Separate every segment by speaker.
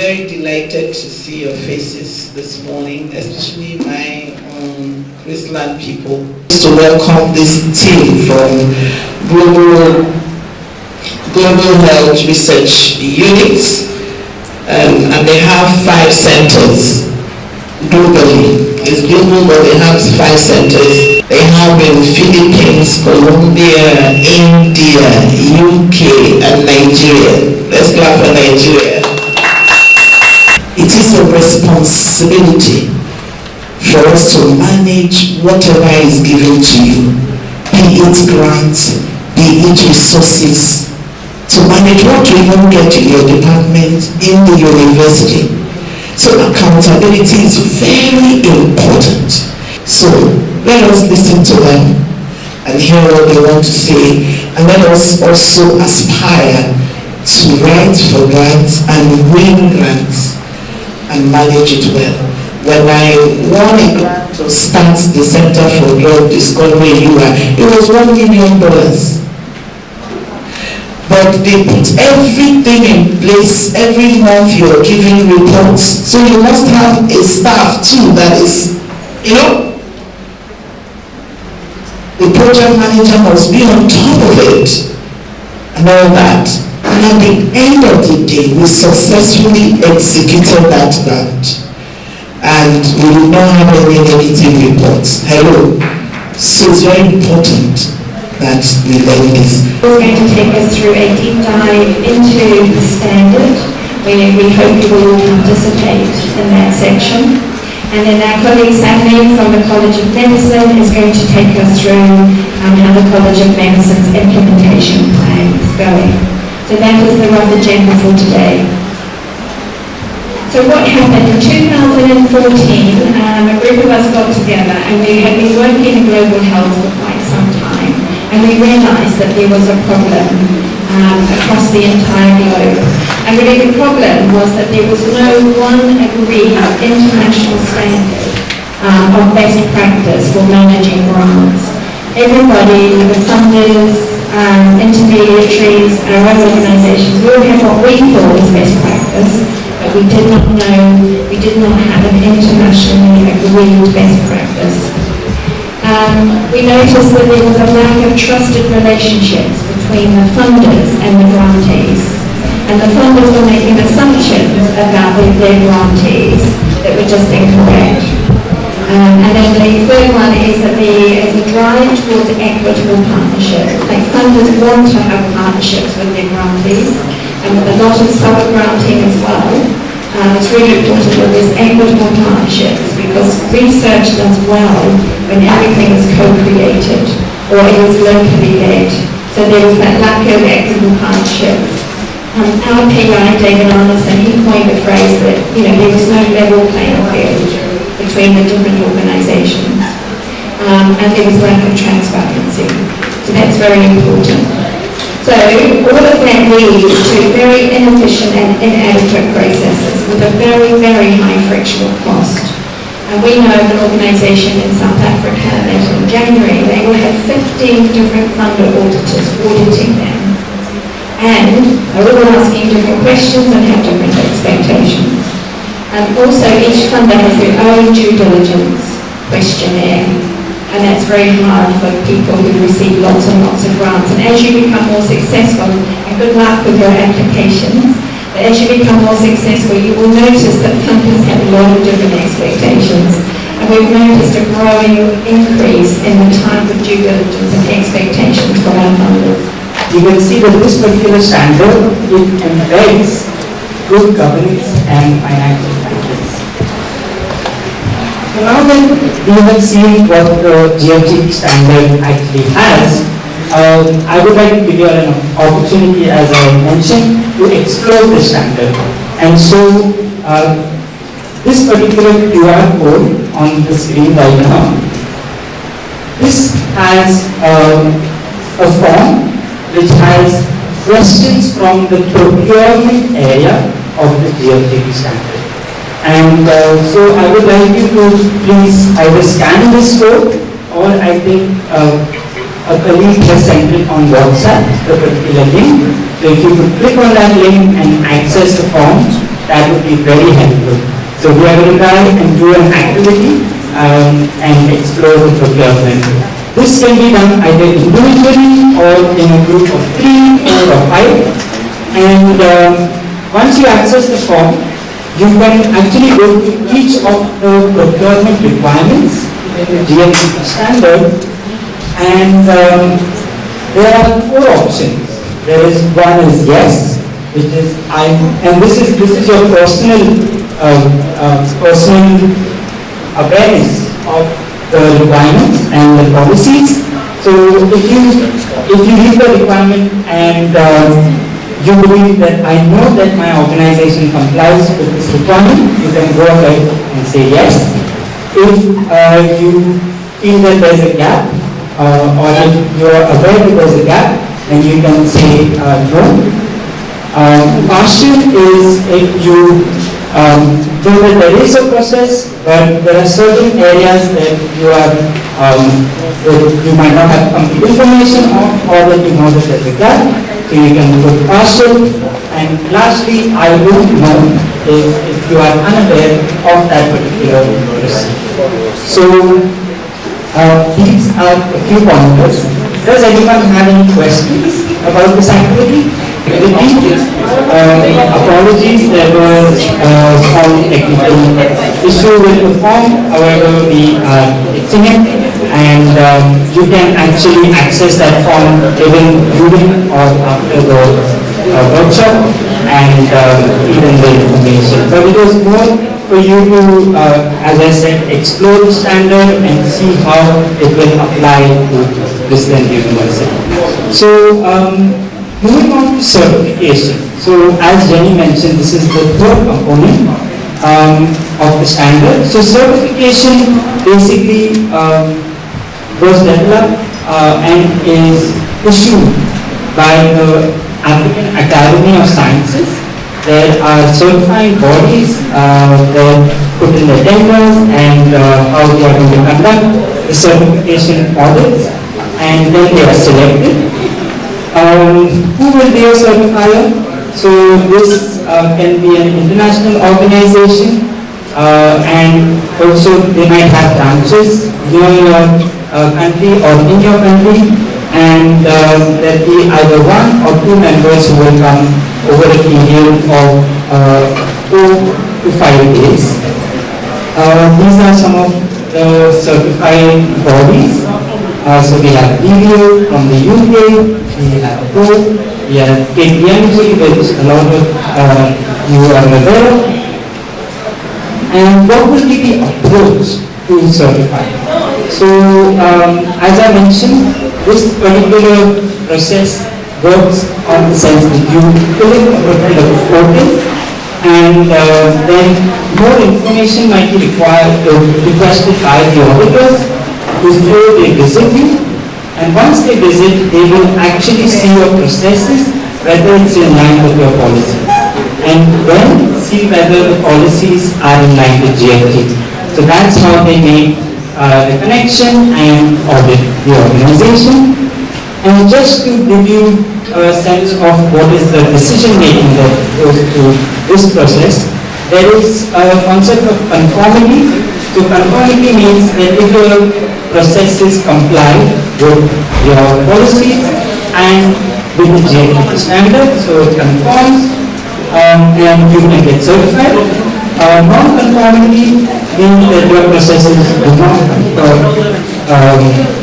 Speaker 1: Delighted to see your faces this morning, especially my Chrisland people. To welcome this team from Global Health Research Unit, and they have 5 centers globally. It's global, but they have 5 centers. They have in Philippines, Colombia, India, UK, and Nigeria. Let's clap for Nigeria. It is a responsibility for us to manage whatever is given to you, be it grants, be it resources, to manage what you even get in your department, in the university. So accountability is very important. So let us listen to them and hear what they want to say, and let us also aspire to write for grants and win grants and manage it well. When I won a grant to start the Center for Drug Discovery in UI, it was $1 million. But they put everything in place. Every month you're giving reports. So you must have a staff too that is, the project manager must be on top of it and all that. And at the end of the day, we successfully executed that grant. And we did not have any negative reports. Hello. So it's very important that we learn this.
Speaker 2: We're going to take us through a deep dive into the standard. We hope you will all participate in that section. And then our colleague Stephanie from the College of Medicine is going to take us through how the College of Medicine's implementation plan is going. So that is the rough agenda for today. So what happened in 2014, a group of us got together and we had been working in global health for quite some time, and we realized that there was a problem across the entire globe. And really the problem was that there was no one agreed international standard of best practice for managing grants. Everybody, the funders, intermediaries, our own organisations, we all have what we call as best practice, but we did not have an internationally agreed best practice. We noticed that there was a lack of trusted relationships between the funders and the grantees. And the funders were making assumptions about their grantees that were just incorrect. And then the third one is that there's a drive towards equitable partnerships. Like funders want to have partnerships with their grantees, and with a lot of sub-granting as well. It's really important that there's equitable partnerships, because research does well when everything is co-created or is locally led. So there was that lack of equitable partnerships. Our PI, David Anderson, he coined the phrase that there was no level playing field between the different organisations, and there was lack of transparency. So that's very important. So all of that leads to very inefficient and inadequate processes with a very, very high frictional cost. And we know of an organisation in South Africa that in January they will have 15 different funder auditors auditing them. And they're all asking different questions and have different expectations. And also each funder has their own due diligence questionnaire, and that's very hard for people who receive lots and lots of grants. And as you become more successful, and good luck with your applications, but as you become more successful, you will notice that funders have a lot of different expectations. And we've noticed a growing increase in the type of due diligence and expectations from our funders.
Speaker 3: You can see that this particular standard, it embeds good governance and financial practice. So now that we have seen what the GFG standard actually has, I would like to give you an opportunity, as I mentioned, to explore the standard. And so, this particular QR code on the screen right now, this has a form which has questions from the procurement area of the GFG standard. And so I would like you to please either scan this code, or I think a colleague has sent it on WhatsApp, the particular link. So if you could click on that link and access the form, that would be very helpful. So we are going to try and do an activity and explore the procurement. This can be done either individually or in a group of 3, 4 or 5. And once you access the form, you can actually go to each of the procurement requirements in the GFG standard, and there are 4 options. There is one is yes, which is and this is your personal awareness of the requirements and the policies. So if you read the requirement and you believe that I know that my organization complies with this requirement, you can go ahead and say yes. If you feel that there's a gap, or if you are aware that there's a gap, then you can say no. Partial is if you know that there is a process, but there are certain areas that you might not have complete information on, or that you know that there's a gap. So you can put partial. And lastly, I don't know if you are unaware of that particular process. So these are a few pointers. Does anyone have any questions about this activity? Apologies, there was some technical issue with the form. However, we are fixing it, and you can actually access that form even during or after the workshop, and even the information. But it was more for you to, as I said, explore the standard and see how it will apply to Chrisland University. So, moving on to certification. So, as Jenny mentioned, this is the 3rd component of the standard. So, certification basically was developed and is issued by the African Academy of Sciences. There are certifying bodies that put in the tenders and how they are going to conduct the certification audits, and then they are selected. Who will be a certifier? So this can be an international organization, and also they might have branches near your country or in your country, and there will be either 1 or 2 members who will come over a period of 4 to 5 days. These are some of the certifying bodies. So we have BDO from the UK, we have PO, we have KPMG, which a lot of you are aware of. And what will be the approach to certify? So, as I mentioned, this particular process works on the sense that you fill in a particular portal, and then more information might be requested by the auditors before they visit you. And once they visit, they will actually see your processes, whether it's in line with your policy, and then see whether the policies are in line with GFG. So that's how they make the connection and audit the organization. And just to give you a sense of what is the decision making that goes through this process, there is a concept of conformity. So conformity means that if your processes comply with your policies and with the GFG standard, so it conforms, and you can get certified. Non-conformity means that your processes do not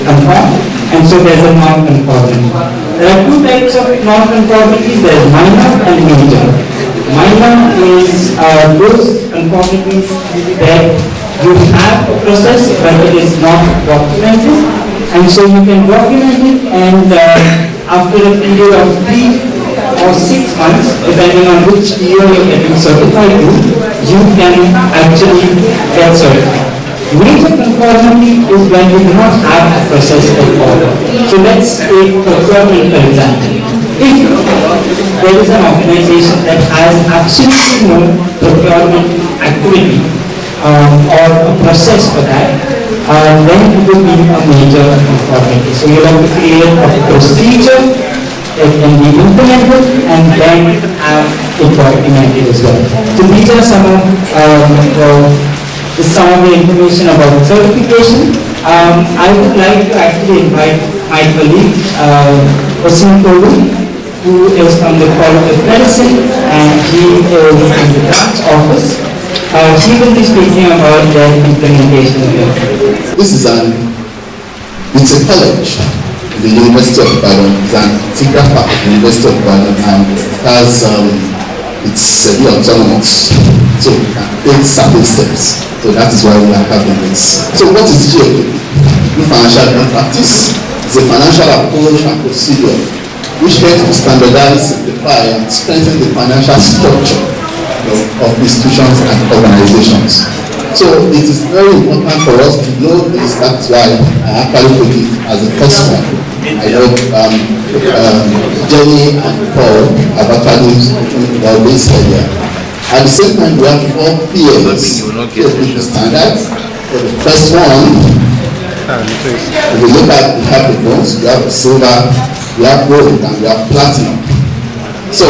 Speaker 3: conform, and so there's a non-conformity. There are 2 types of non-conformities. There is minor and major. Minor is those conformities that You have a process, but it is not documented, and so you can document it, and after a period of 3 or 6 months, depending on which year you're getting certified to, you can actually get certified. Major conformity is when you do not have a process at all. So let's take procurement for example. If there is an organization that has absolutely no procurement activity or a process for that, then it will be a major conformity. So you have to create a procedure that can be implemented and then have it documented as well. So these are some of the information about certification. I would like to actually invite my colleague, Wasim Kodu, who is from the College of Medicine, and he is in the branch office. He will be speaking about the implementation of it.
Speaker 4: This is it's a college in the University of Ibadan. It's an integral part of the University of Ibadan, and it has, it's semi-autonomous, so it can take certain steps. So that is why we are having this. So what is GFP? Financial practice is a financial approach and procedure which helps to standardize, simplify, and strengthen the financial structure of institutions and organizations. So it is very important for us to know this. That's why I actually put it as a first one. I know Jenny and Paul have actually spoken about this earlier. At the same time, we have 4 peers the standards. For the first one, if we look at, we have the bronze, we have the silver, we have gold, and we have platinum. So,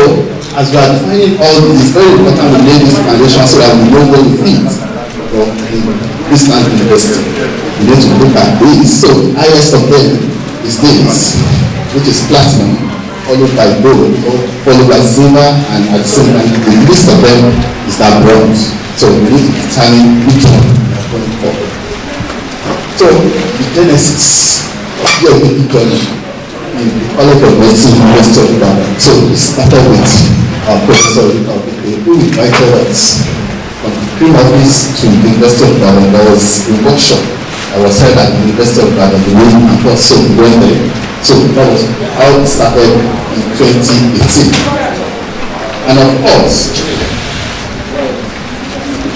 Speaker 4: as we are defining all this, it's very important to lay this foundation so that we know where we fit from Chrisland University. We need to look at this. So, the highest of them is this, which is platinum, followed by gold, followed by silver, and at the same time, the least of them is that bronze. So, we need to determine which one we are going for. So, the genesis of the journey in the College of Medicine, University of Ibadan. So, we started with our professor who invited us from the Cream Office to the University of Ibadan. There was a workshop that was held at the University of Ibadan, the main campus, so we went there. So, that was how it started in 2018. And of course,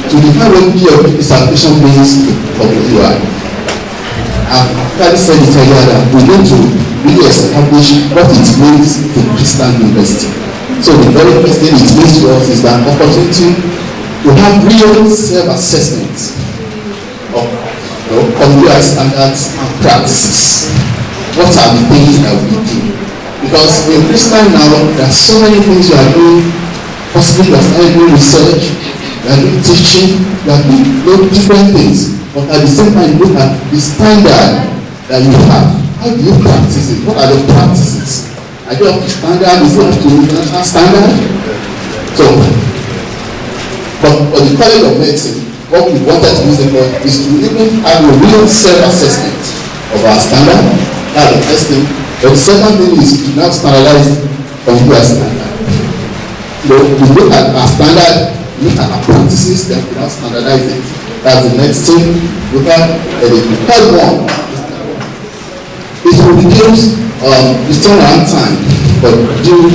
Speaker 4: to define what GFP certification means to public UI, I've already said it earlier that we need to really establish what it means to Chrisland University. So the very first thing it means to us is an opportunity to have real self-assessment of UI standards and practices. What are the things that we do? Because in Chrisland now, there are so many things you are doing. Possibly you are doing research, you are doing teaching, you are doing different things. But at the same time, look at the standard that you have. How do you practice it? What are the practices? Are you up to standard? Is it up to international standard? So, but for the College of Medicine, what we wanted to use it for is to even have a real self-assessment of our standard. That's the first thing. But the second thing is to now standardize on US standard. So we look at our standard, look at our practices, then we now standardize it. That's the next thing. Look at the third one. It will reduce the turnaround time for due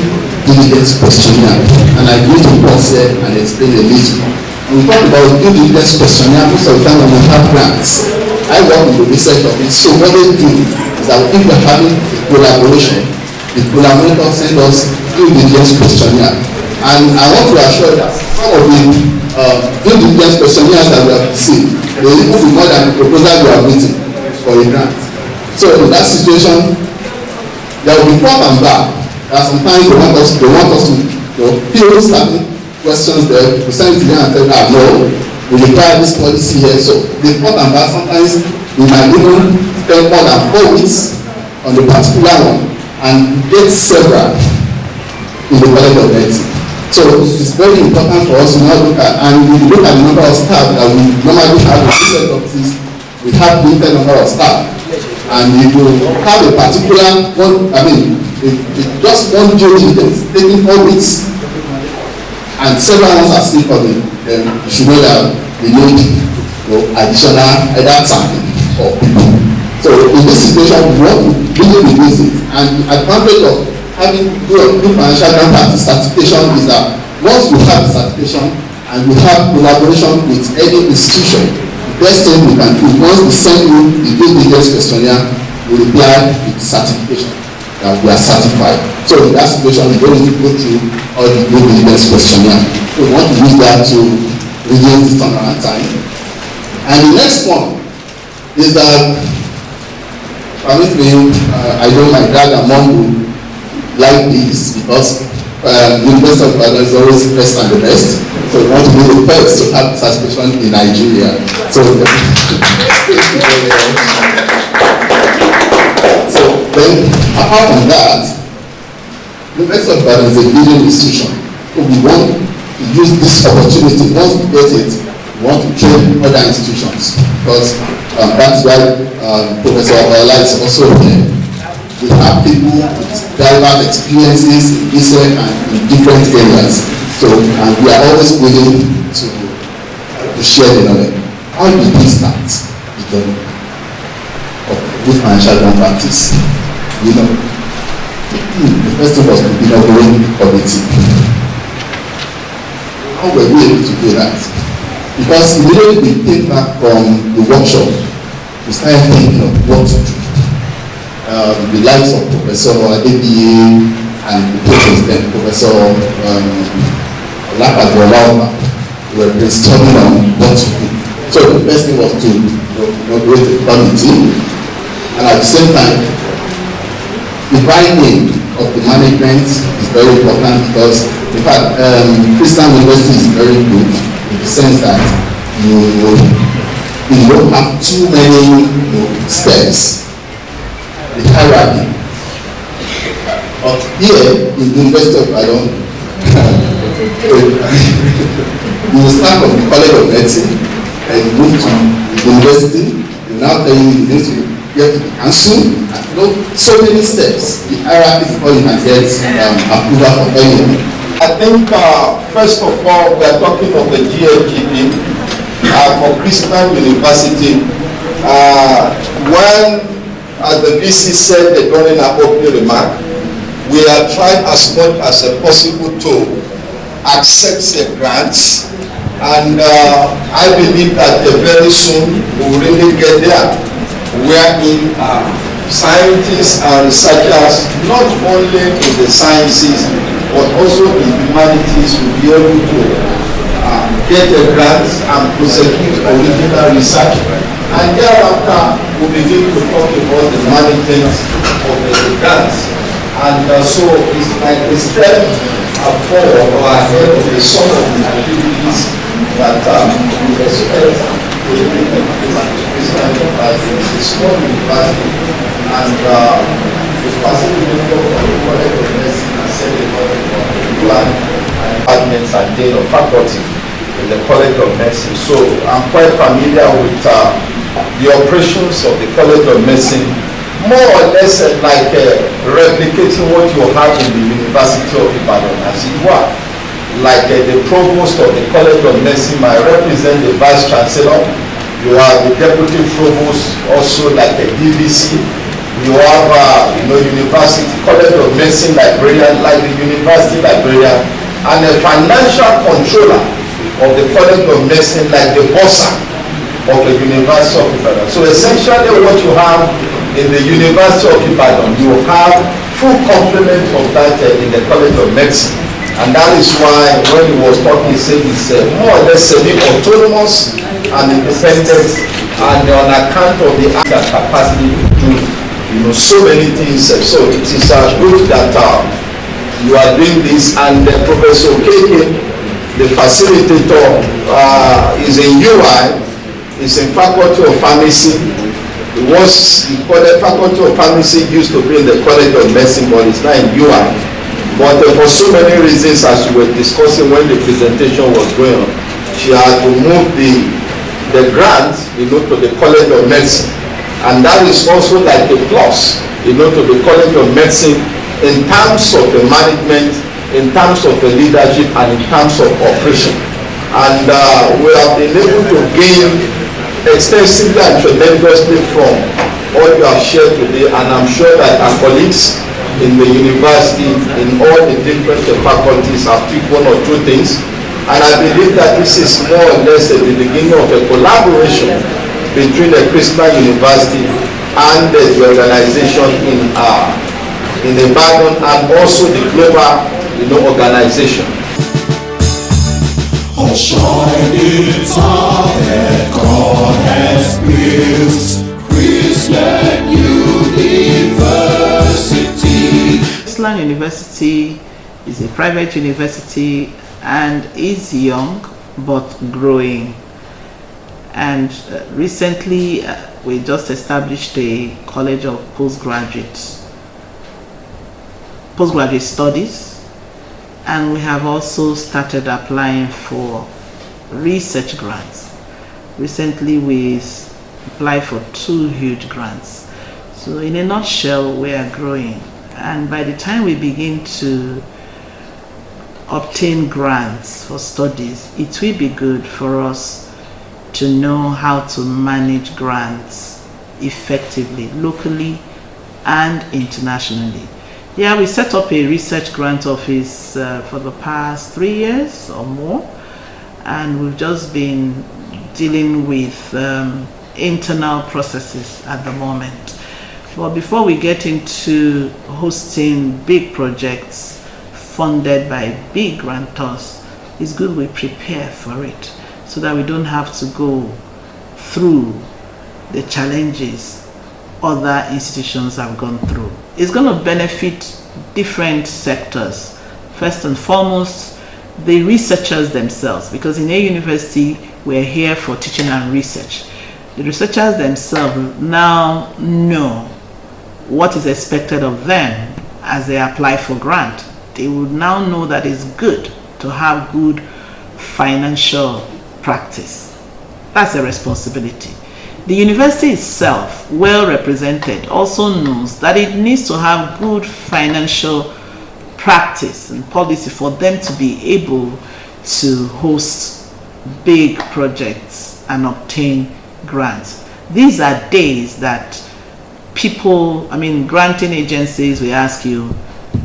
Speaker 4: diligence questionnaire. And I need to pause here and explain a little. When we talk about due diligence questionnaire, most of the time when we have grants, I work with the research of it. So what they do is that if we're having a collaboration, the collaborator sends us due diligence questionnaire. And I want to assure that some of the due diligence questionnaires that we have received, they even be more than the proposal we are waiting for a grant. So in that situation, there will be forth and back. That sometimes they want us to fill certain questions there. We send it to them and tell them, no, we require this policy here. So the forth and back, sometimes we might even spend more than 4 weeks on the particular one and get several in the College of Medicine. So it's very important for us to now look at, and we look at the number of staff that we normally have in research offices. We have limited number of staff, and if you have a particular one, just one due diligence taking 4 weeks, and several ones are still coming, then you should know that we need additional either time or people. So in this situation, we want to really reduce it. And the advantage of having good financial grant certification is that once we have the certification and we have collaboration with any institution, the best thing we can do, once we send you the due diligence questionnaire, we reply with certification that we are certified. So in that situation, we don't need to go through all the due diligence questionnaire. So we want to use that to reduce the turnaround time. And the next one is that, permit me, I know my dad and mom would like this because the University of Ibadan is always best and the best. So we want to be the first to have certification in Nigeria. So then, apart from that, the University of Ibadan is a leading institution. So we want to use this opportunity. Once we get it, we want to train other institutions because that's why Professor Ola is also here. We have people with diverse experiences in research and in different areas. So, and we are always willing to share the knowledge. How did we start the journey of good financial grant practice? You know, the first thing was to inaugurate the committee. How were we able to do that? Because immediately we came back from the workshop, we started thinking of what to do. The likes of Professor Adebiye and the president, Professor Lakadwalawa, were brainstorming on what to do. So the first thing was to inaugurate the committee, and at the same time, the buy-in of the management is very important because, in fact, Chrisland University is very good in the sense that you don't have too many steps. The hierarchy. But here in the University of Ibadan, you will start from the College of Medicine and move to the university. You now tell you need to get to the council. So many steps. The hierarchy before you can get approval for anything.
Speaker 5: I think first of all, we are talking of the GFGP for Chrisland University. When the VC said the during our opening remark, we have tried as much as possible to accept the grants, and I believe that very soon we will really get there, wherein scientists and researchers, not only in the sciences but also in humanities, will be able to get a grant and prosecute original research. And thereafter, we begin to talk about the management of the grants. And so it's like a step forward or ahead of the some of the activities that we expect to be in the small university, and the facilitator of the College of Medicine and Secretary of the Plan and Departments and Dean of Faculty in the College of Medicine. So I'm quite familiar with the operations of the College of Medicine, more or less like replicating what you have in the University of Ibadan as it were. Like the provost of the College of Medicine might represent the vice chancellor. You have the deputy provost, also like a DVC. You have University College of Medicine librarian, like the University librarian, and a financial controller of the College of Medicine, like the bossa of the University of Ibadan. So essentially what you have in the University of Ibadan, you have full complement of that in the College of Medicine. And that is why when he was talking, he said it's more or less semi-autonomous and independent, and on account of the capacity to do so many things. So it is good that you are doing this, and Professor Keke, the facilitator, is in UI. Is in Faculty of Pharmacy. It was the Faculty of Pharmacy used to be in the College of Medicine, but it's now in UI. But for so many reasons, as we were discussing when the presentation was going on, she had to move the grant, to the College of Medicine, and that is also like a plus, to the College of Medicine in terms of the management, in terms of the leadership, and in terms of operation. And we have been able to gain extensively and tremendously from what you have shared today, and I'm sure that our colleagues in the university, in all the different faculties, have picked one or two things. And I believe that this is more or less the beginning of a collaboration between the Chrisland University and the organization in Ibadan, and also the global, organization.
Speaker 6: Shining star that God has built, Chrisland University.
Speaker 1: Chrisland University is a private university and is young but growing. And recently we just established a College of Postgraduate Studies. And we have also started applying for research grants. Recently we applied for 2 huge grants. So in a nutshell, we are growing. And by the time we begin to obtain grants for studies, it will be good for us to know how to manage grants effectively, locally and internationally. Yeah, we set up a research grant office for the past 3 years or more, and we've just been dealing with internal processes at the moment. But before we get into hosting big projects funded by big grantors, it's good we prepare for it so that we don't have to go through the challenges other institutions have gone through. It's going to benefit different sectors. First and foremost, the researchers themselves, because in a university we're here for teaching and research. The researchers themselves now know what is expected of them as they apply for grant. They would now know that it's good to have good financial practice. That's a responsibility. The university itself, well represented, also knows that it needs to have good financial practice and policy for them to be able to host big projects and obtain grants. These are days that granting agencies will ask you,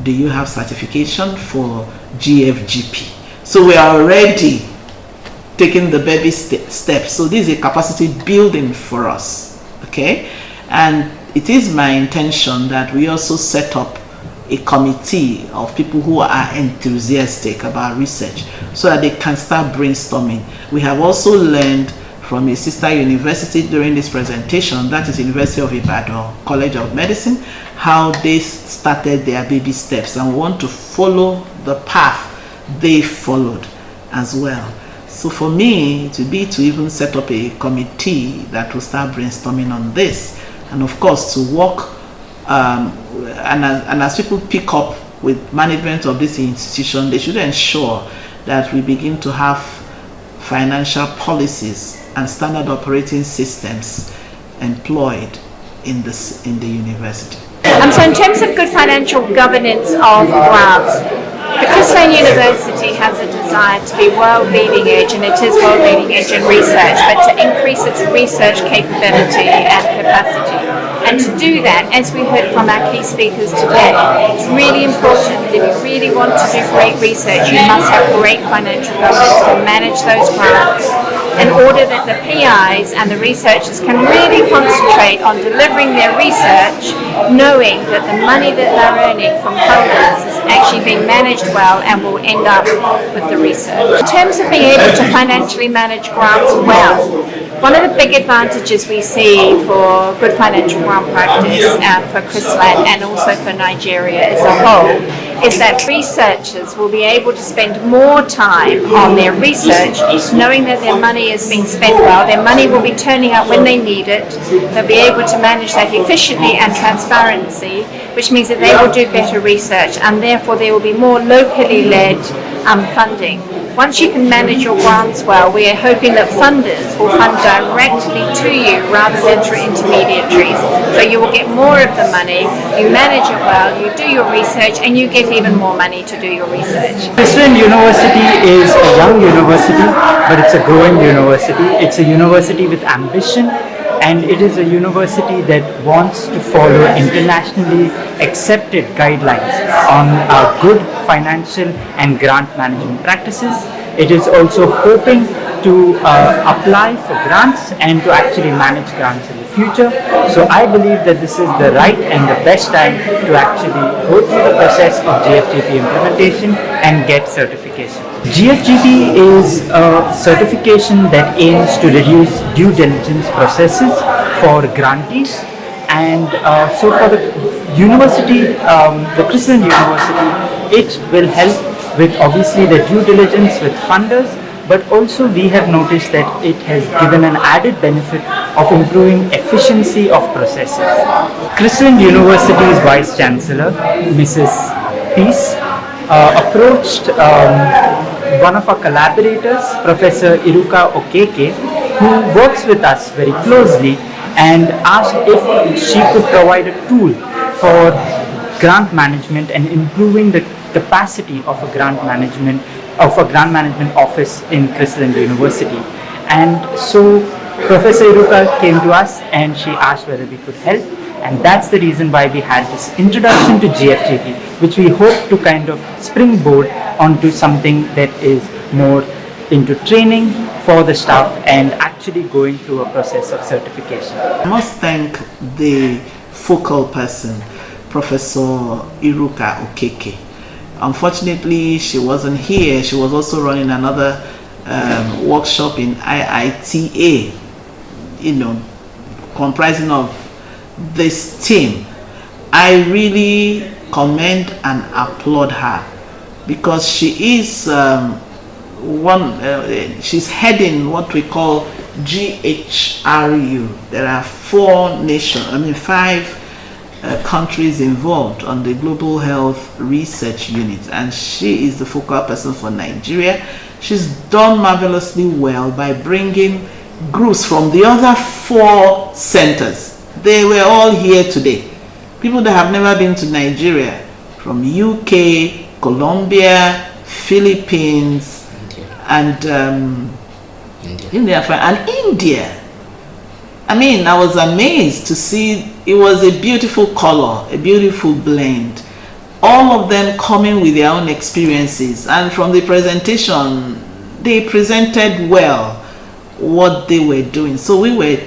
Speaker 1: do you have certification for GFGP? So we are already taking the baby steps. So this is a capacity building for us, okay? And it is my intention that we also set up a committee of people who are enthusiastic about research so that they can start brainstorming. We have also learned from a sister university during this presentation, that is University of Ibadan College of Medicine, how they started their baby steps, and we want to follow the path they followed as well. So for me, it would be to even set up a committee that will start brainstorming on this, and of course to work and as people pick up with management of this institution, they should ensure that we begin to have financial policies and standard operating systems employed in the university.
Speaker 7: So in terms of good financial governance of grants, the Chrisland University has a desire to be world leading edge, and it is world leading edge in research, but to increase its research capability and capacity. And to do that, as we heard from our key speakers today, it's really important that if you really want to do great research, you must have great financial governance to manage those grants in order that the PIs and the researchers can really concentrate on delivering their research, knowing that the money that they're earning from funders is actually being managed well and will end up with the research. In terms of being able to financially manage grants well, one of the big advantages we see for good financial grant practice for Chrisland and also for Nigeria as a whole is that researchers will be able to spend more time on their research, knowing that their money is being spent well, their money will be turning up when they need it, they'll be able to manage that efficiently and transparency, which means that they will do better research, and therefore there will be more locally led funding. Once you can manage your grants well, we are hoping that funders will fund directly to you rather than through intermediaries. So you will get more of the money, you manage it well, you do your research, and you get even more money to do your research.
Speaker 3: Chrisland University is a young university, but it's a growing university. It's a university with ambition, and it is a university that wants to follow internationally accepted guidelines on good financial and grant management practices. It is also hoping to apply for grants and to actually manage grants in the future. So I believe that this is the right and the best time to actually go through the process of GFGP implementation and get certification. GFGP is a certification that aims to reduce due diligence processes for grantees, and so for the university, the Chrisland University, it will help with obviously the due diligence with funders, but also we have noticed that it has given an added benefit of improving efficiency of processes. Chrisland University's Vice Chancellor, Mrs. Peace, approached one of our collaborators, Professor Iruka Okeke, who works with us very closely, and asked if she could provide a tool for grant management and improving the capacity of a grant management office in Chrisland University. And so Professor Iruka came to us and she asked whether we could help, and that's the reason why we had this introduction to GFGP, which we hope to kind of springboard onto something that is more into training for the staff and actually going through a process of certification.
Speaker 1: I must thank the focal person, Professor Iruka Okeke. Unfortunately, she wasn't here. She was also running another workshop in IITA, comprising of this team. I really commend and applaud her because she is she's heading what we call GHRU. There are 5 countries involved on the Global Health Research Unit, and she is the focal person for Nigeria. She's done marvelously well by bringing groups from the other 4 centers. They were all here today. People that have never been to Nigeria, from UK, Colombia, Philippines, and India. I mean, I was amazed to see it was a beautiful color, a beautiful blend. All of them coming with their own experiences, and from the presentation, they presented well what they were doing. So we were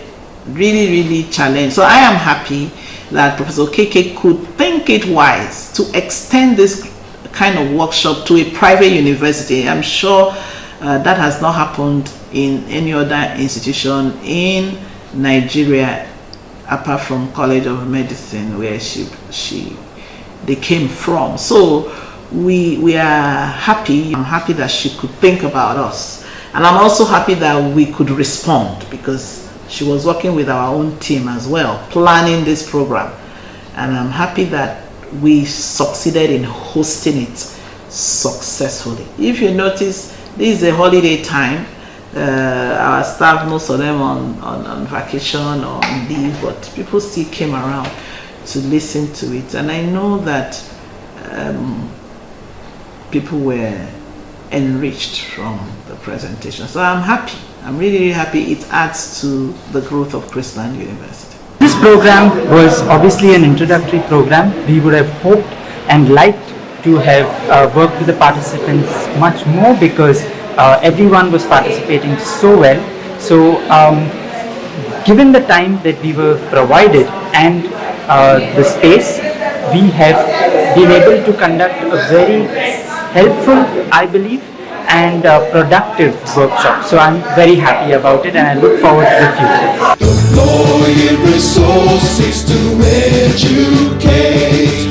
Speaker 1: really, really challenged. So I am happy that Professor Keke could think it wise to extend this kind of workshop to a private university. I'm sure that has not happened in any other institution in Nigeria apart from College of Medicine, where they came from. So we are happy. I'm happy that she could think about us, and I'm also happy that we could respond because she was working with our own team as well, planning this program, and I'm happy that we succeeded in hosting it successfully. If you notice, this is a holiday time. Our staff, most of them on vacation or on leave, but people still came around to listen to it, and I know that people were enriched from the presentation. So I'm happy. I'm really, really happy. It adds to the growth of Chrisland University.
Speaker 3: This program was obviously an introductory program. We would have hoped and liked to have worked with the participants much more because everyone was participating so well. So given the time that we were provided and the space, we have been able to conduct a very helpful, I believe, and productive workshop. So I'm very happy about it and I look forward to the future.
Speaker 6: Deploying resources to educate.